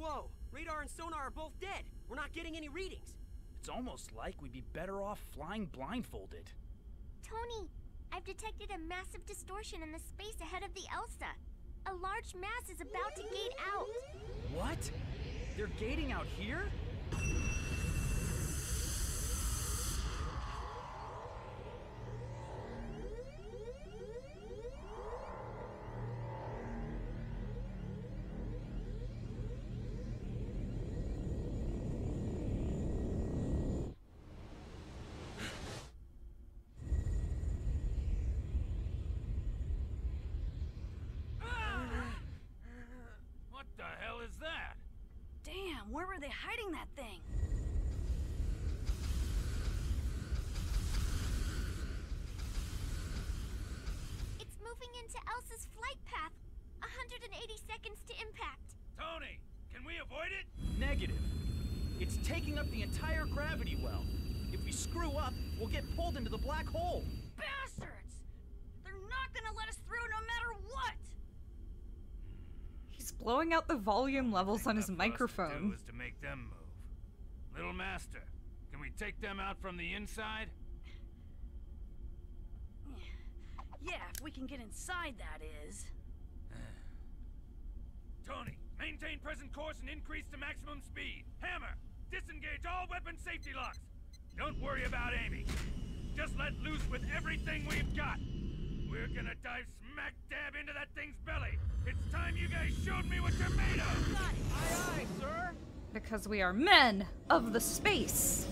Whoa, radar and sonar are both dead. We're not getting any readings. It's almost like we'd be better off flying blindfolded. Tony, I've detected a massive distortion in the space ahead of the Elsa. A large mass is about to gate out. What? They're gating out here? Where were they hiding that thing? It's moving into Elsa's flight path. 180 seconds to impact. Tony, can we avoid it? Negative. It's taking up the entire gravity well. If we screw up, we'll get pulled into the black hole. Bastards! They're not gonna let us through no matter what! He's blowing out the volume levels on his microphone. Was to make them move. Little Master, can we take them out from the inside? Yeah, if we can get inside, that is. Tony, maintain present course and increase to maximum speed. Hammer, disengage all weapon safety locks. Don't worry about aiming. Just let loose with everything we've got. We're gonna dive smack dab into that thing's belly. It's time you guys showed me what you're made of! Aye, aye, sir! Because we are men of the space.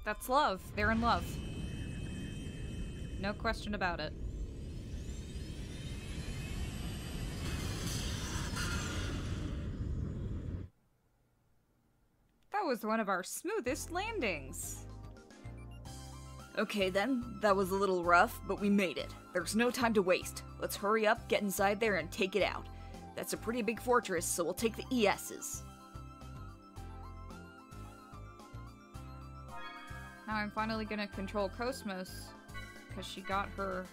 That's love. They're in love. No question about it. That was one of our smoothest landings. Okay then, that was a little rough, but we made it. There's no time to waste. Let's hurry up, get inside there, and take it out. That's a pretty big fortress, so we'll take the ESs. Now I'm finally gonna control Cosmos, because she got her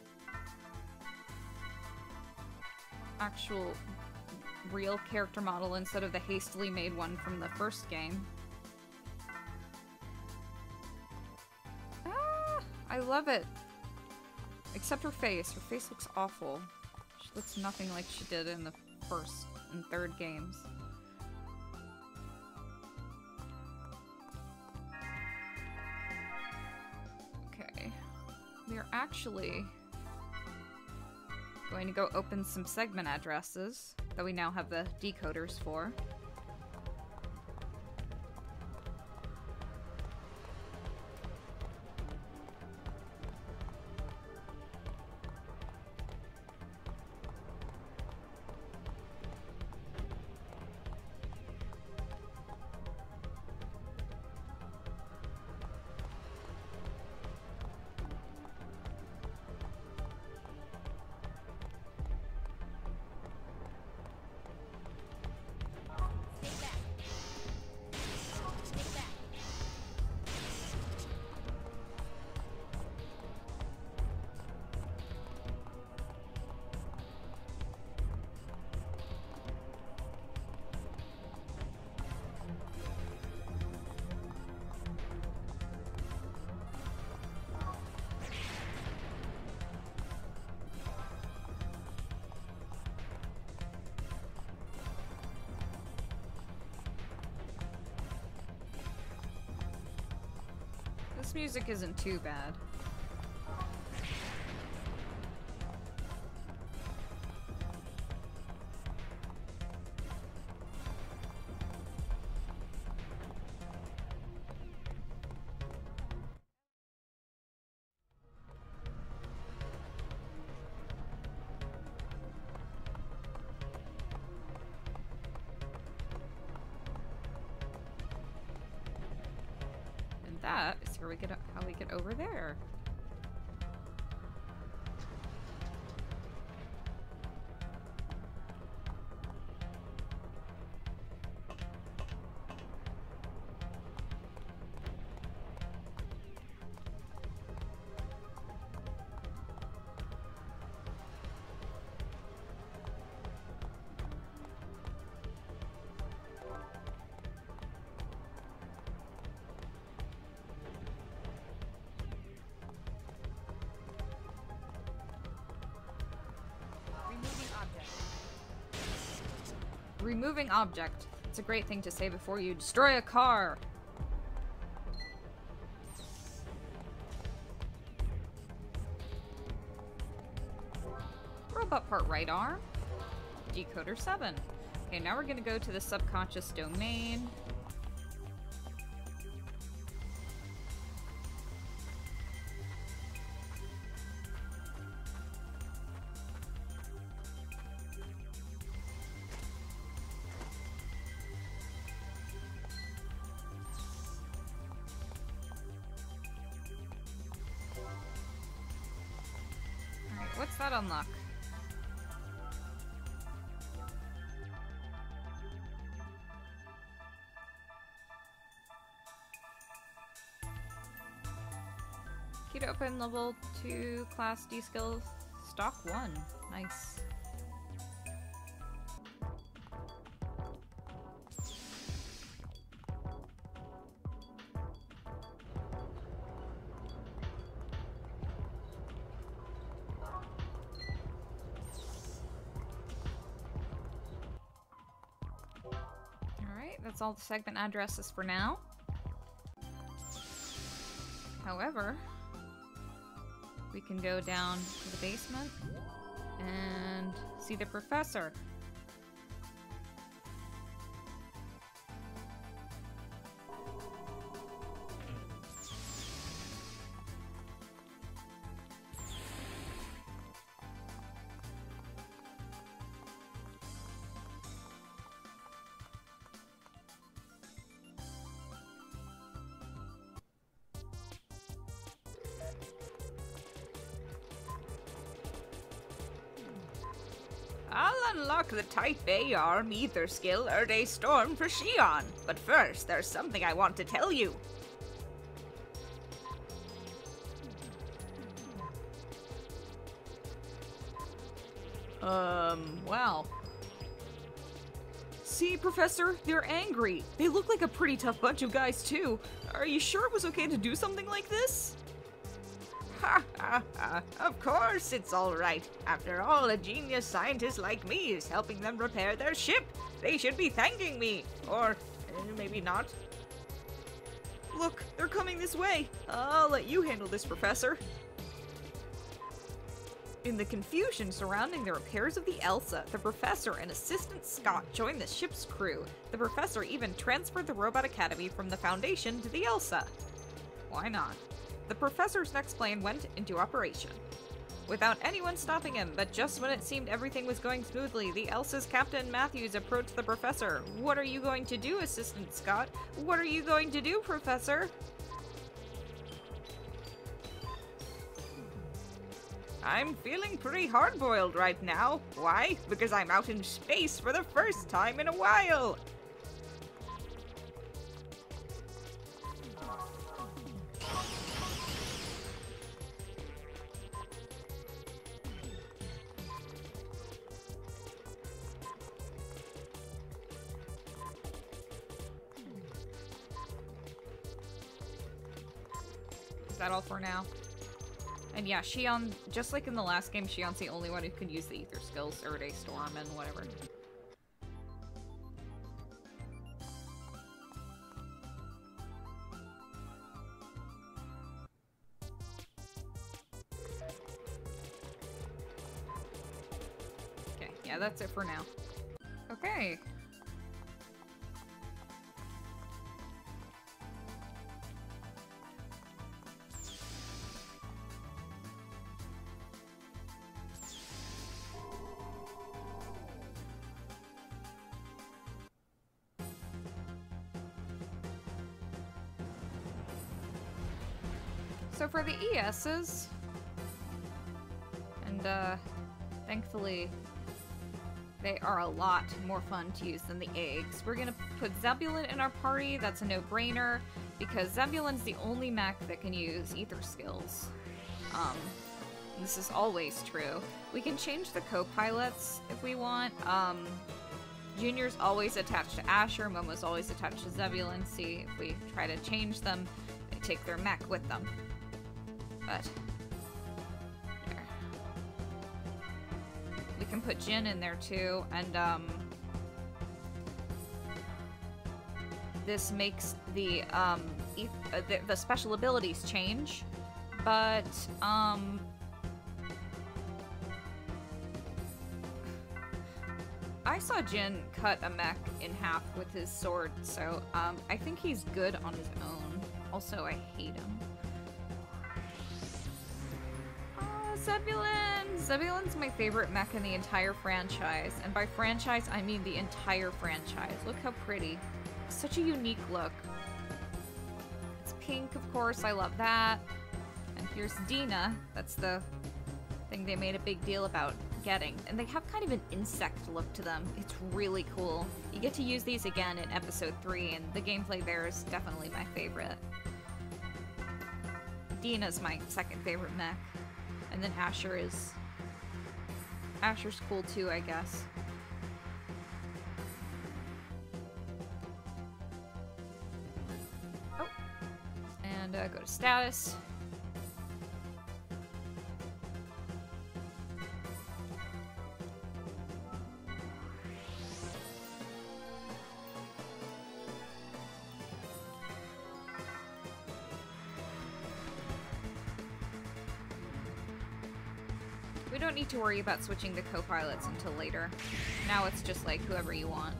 actual real character model instead of the hastily made one from the first game. Ah, I love it. Except her face. Her face looks awful. She looks nothing like she did in the first and third games. We are actually going to go open some segment addresses that we now have the decoders for. This music isn't too bad. That is how we get over there. Removing object. It's a great thing to say before you destroy a car. Robot part right arm. Decoder 7. Okay, now we're gonna go to the subconscious domain. What's that unlock? Key to open level 2 class D skill stock 1. Nice. That's all the segment addresses for now. However, we can go down to the basement and see the professor. I'll unlock the Type A arm ether skill Erde Storm for Shion, but first there's something I want to tell you. Wow. See, Professor, they're angry. They look like a pretty tough bunch of guys, too. Are you sure it was okay to do something like this? Ha ha ha. Of course it's alright. After all, a genius scientist like me is helping them repair their ship. They should be thanking me. Or maybe not. Look, they're coming this way. I'll let you handle this, Professor. In the confusion surrounding the repairs of the Elsa, the Professor and Assistant Scott joined the ship's crew. The Professor even transferred the Robot Academy from the Foundation to the Elsa. Why not? The Professor's next plane went into operation. Without anyone stopping him, but just when it seemed everything was going smoothly, the Elsa's Captain Matthews approached the Professor. What are you going to do, Assistant Scott? What are you going to do, Professor? I'm feeling pretty hard-boiled right now. Why? Because I'm out in space for the first time in a while. Is that all for now? And yeah, Shion, just like in the last game, Shion's the only one who can use the ether skills, Erde Storm and whatever. Yeah, that's it for now. Okay. So for the ESs, and thankfully they are a lot more fun to use than the eggs. We're gonna put Zebulon in our party. That's a no-brainer because Zebulon's the only mech that can use ether skills. This is always true. We can change the co-pilots if we want. Junior's always attached to Asher, Momo's always attached to Zebulon. See, if we try to change them, they take their mech with them. But there. We can put Jin in there too, and this makes the special abilities change, but I saw Jin cut a mech in half with his sword, so I think he's good on his own. Also, I hate him. Zebulon! Zebulon's my favorite mech in the entire franchise, and by franchise I mean the entire franchise. Look how pretty. Such a unique look. It's pink, of course, I love that. And here's Dina. That's the thing they made a big deal about getting. And they have kind of an insect look to them. It's really cool. You get to use these again in Episode 3, and the gameplay there is definitely my favorite. Dina's my second favorite mech. And then Asher's cool too, I guess. Oh. And go to status. We don't need to worry about switching the co-pilots until later. Now it's just like whoever you want.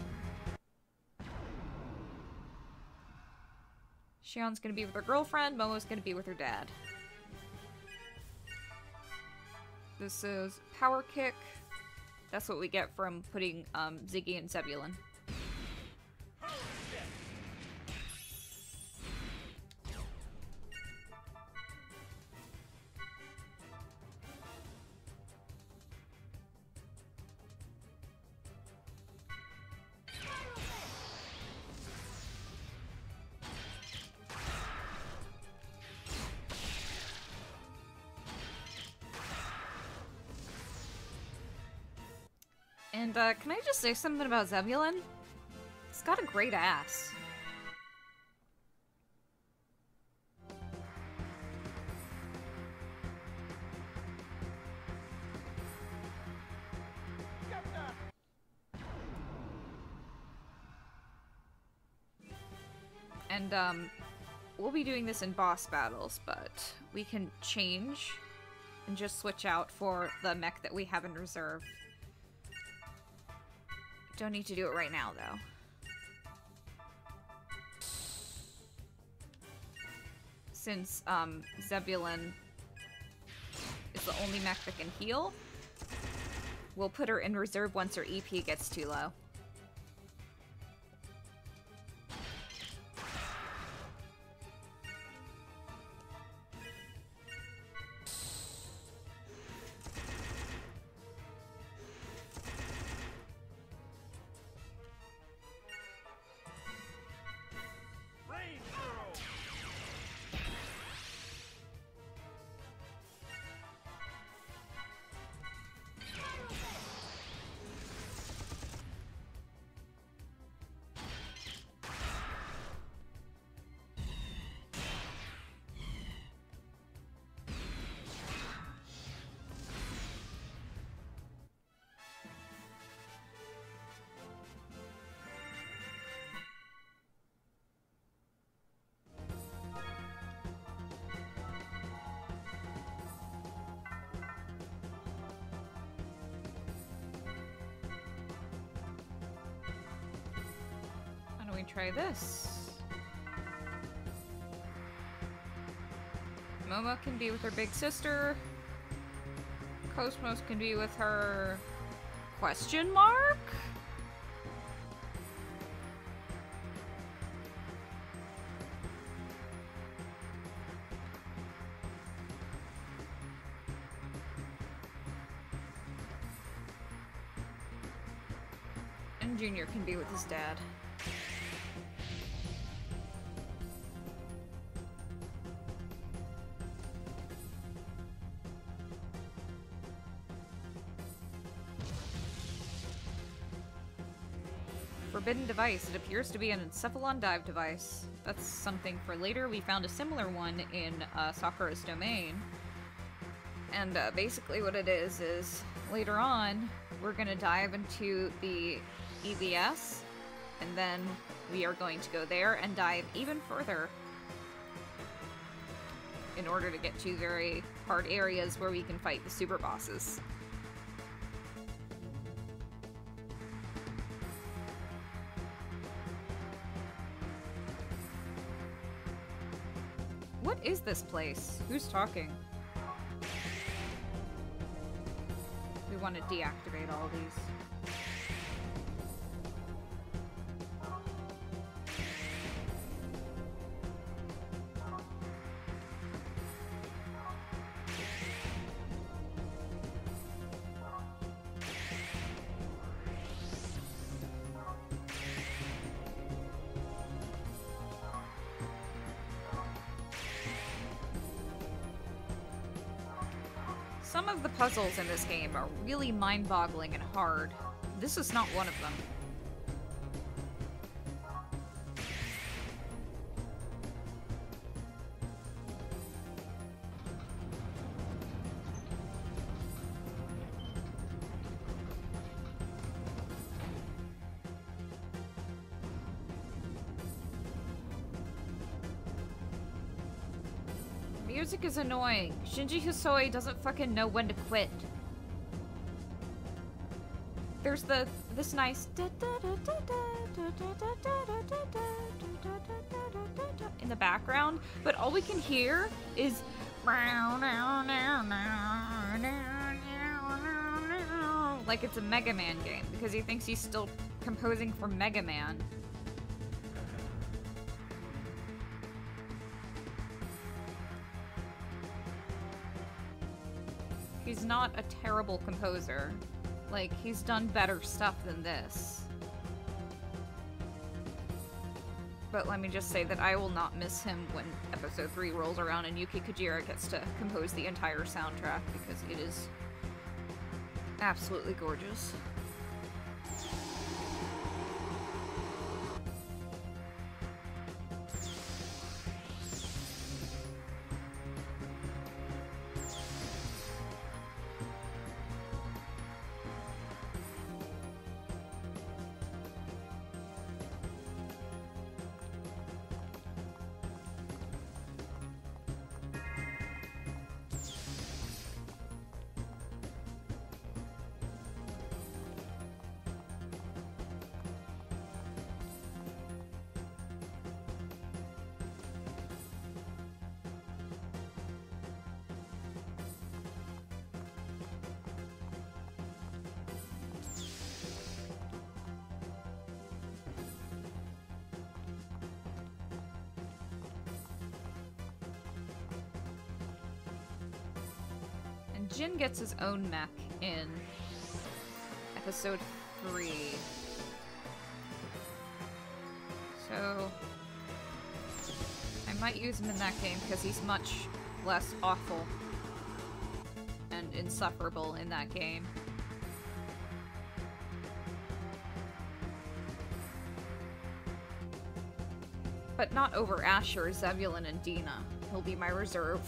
Shion's gonna be with her girlfriend, Momo's gonna be with her dad. This is Power Kick. That's what we get from putting Ziggy and Zebulon. And, can I just say something about Zebulon? He's got a great ass. And, we'll be doing this in boss battles, but we can change and just switch out for the mech that we have in reserve. Don't need to do it right now, though. Since, Zebulon is the only mech that can heal, we'll put her in reserve once her EP gets too low. we try this? Momo can be with her big sister. Cosmos can be with her... question mark? And Junior can be with his dad. Forbidden device. It appears to be an encephalon dive device. That's something for later. We found a similar one in Sakura's domain. And basically what it is later on, we're gonna dive into the EVS, and then we are going to go there and dive even further in order to get to very hard areas where we can fight the super bosses. What is this place? Who's talking? We want to deactivate all these. Some of the puzzles in this game are really mind-boggling and hard. This is not one of them. Music is annoying. Shinji Hisoi doesn't fucking know when to quit. There's this nice in the background, but all we can hear is like it's a Mega Man game because he thinks he's still composing for Mega Man. He's not a terrible composer. Like, he's done better stuff than this. But let me just say that I will not miss him when Episode 3 rolls around and Yuki Kojira gets to compose the entire soundtrack because it is absolutely gorgeous. Jin gets his own mech in Episode 3. So I might use him in that game because he's much less awful and insufferable in that game. But not over Asher, Zebulon, and Dina. He'll be my reserve.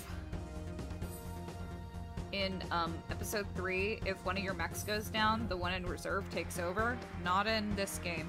In Episode 3, if one of your mechs goes down, the one in reserve takes over. Not in this game.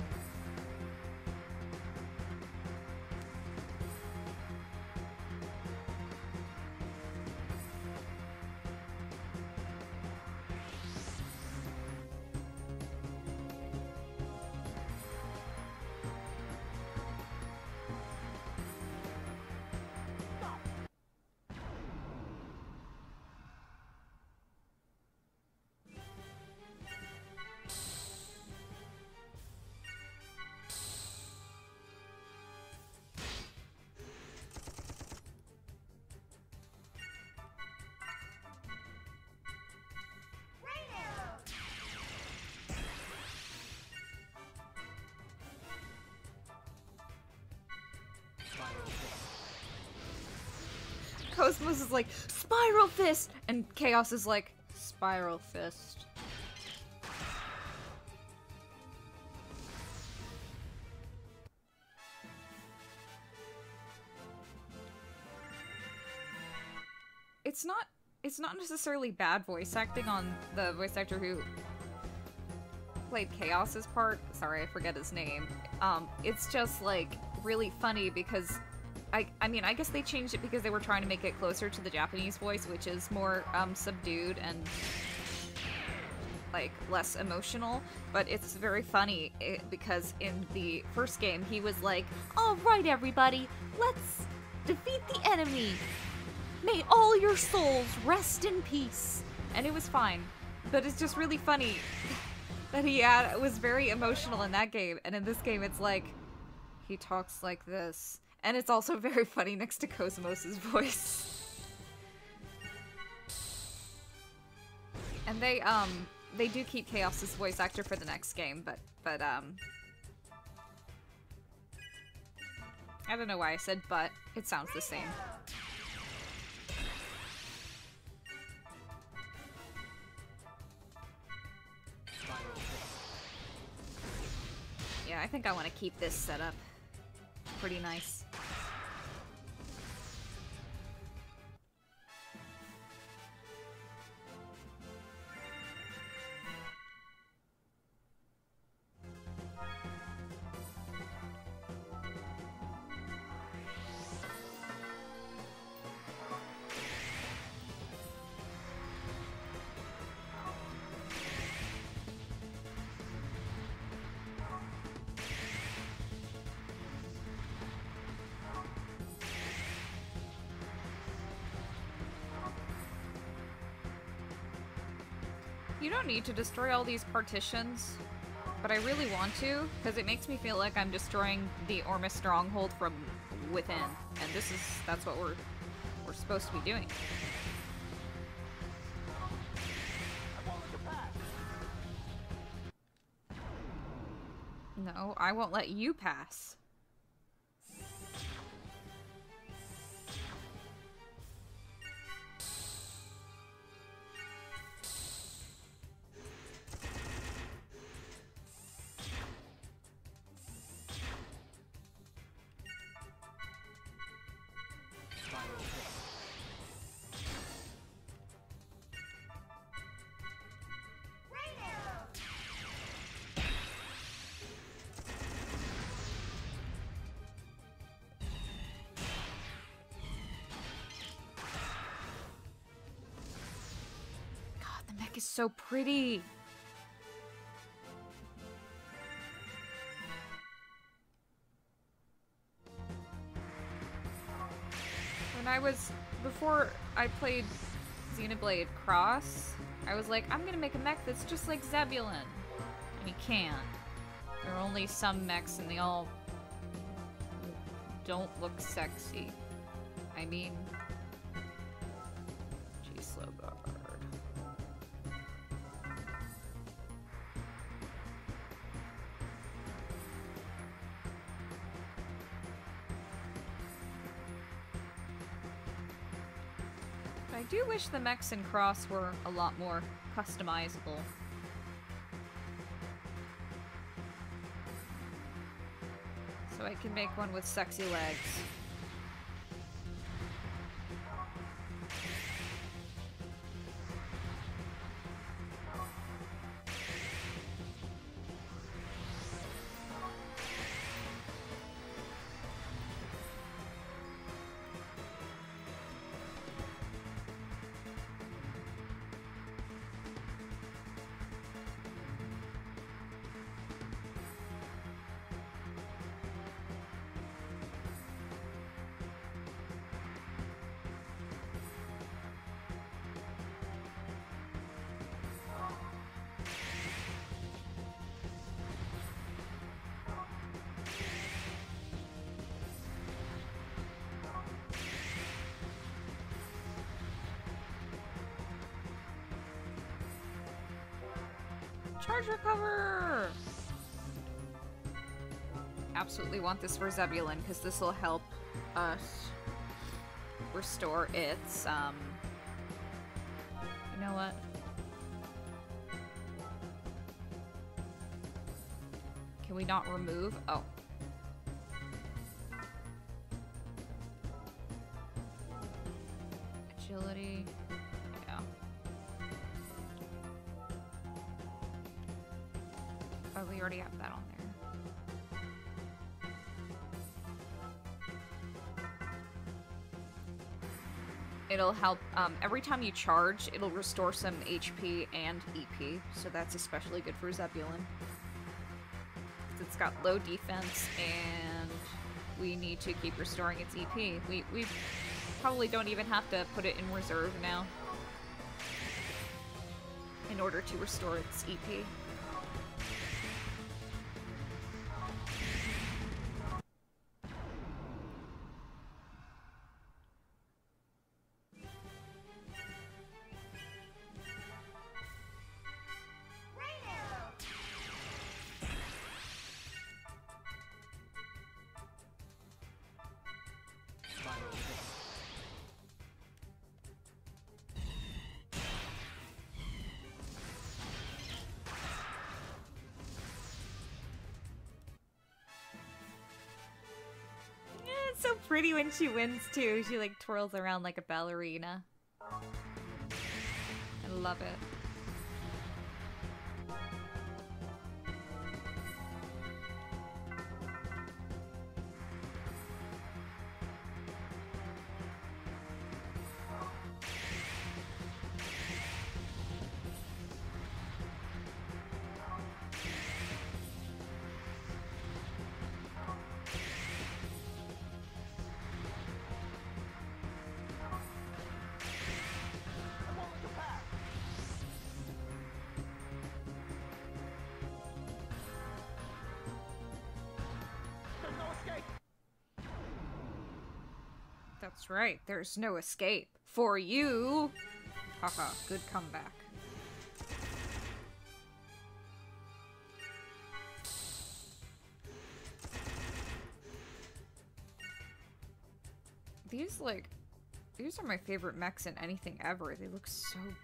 Cosmos is like, Spiral Fist! And Chaos is like, Spiral Fist. It's not necessarily bad voice acting on the voice actor who played Chaos's part. Sorry, I forget his name. It's just, like, really funny because I mean, I guess they changed it because they were trying to make it closer to the Japanese voice, which is more subdued and like less emotional, but it's very funny because in the first game he was like, "All right, everybody, let's defeat the enemy. May all your souls rest in peace." And it was fine, but it's just really funny that he was very emotional in that game, and in this game it's like he talks like this, and it's also very funny next to Cosmos's voice. And they do keep Chaos's voice actor for the next game, but I don't know why I said but. It sounds the same. Yeah, I think I want to keep this set up. Pretty nice. You don't need to destroy all these partitions, but I really want to, because it makes me feel like I'm destroying the Ormus Stronghold from within, and that's what we're supposed to be doing. No, I won't let you pass. Is so pretty. Before I played Xenoblade Cross, I was like, I'm gonna make a mech that's just like Zebulon. And you can't. There are only some mechs and they all don't look sexy. I mean, geez, slow guard. I do wish the mechs in Cross were a lot more customizable. So I can make one with sexy legs. Charge recover! Absolutely want this for Zebulon, because this will help us restore its, you know what? Can we not remove? Oh. Agility. Yeah. Oh, we already have that on there. It'll help, every time you charge, it'll restore some HP and EP, so that's especially good for Zebulon. It's got low defense, and we need to keep restoring its EP. We probably don't even have to put it in reserve now in order to restore its EP. So pretty when she wins too. She like twirls around like a ballerina. I love it. That's right, there's no escape. For you! Haha, good comeback. These are my favorite mechs in anything ever. They look so good.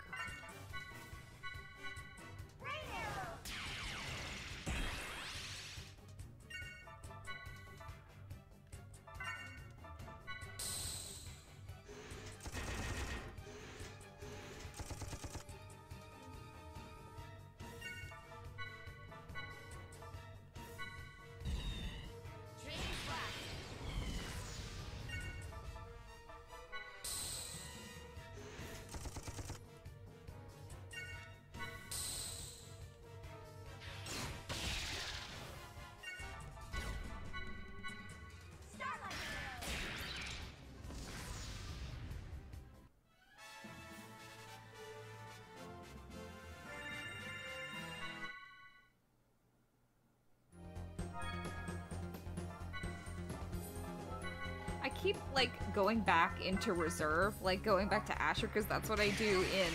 I keep, like, going back into reserve, like, going back to Asher, because that's what I do in,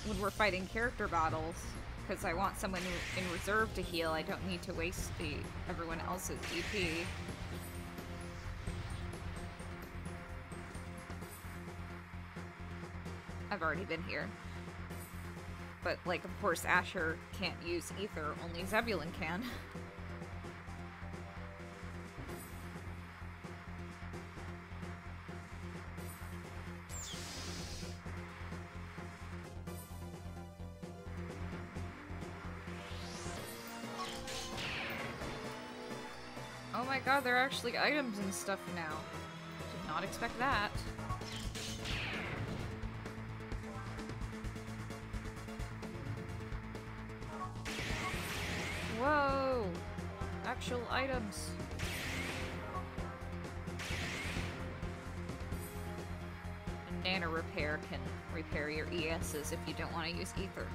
when we're fighting character battles, because I want someone in reserve to heal. I don't need to waste everyone else's EP. I've already been here. But, like, of course, Asher can't use Ether, only Zebulon can. Oh my god, there are actually items and stuff now. Did not expect that. Whoa! Actual items. And Nano Repair can repair your ESs if you don't want to use Ether.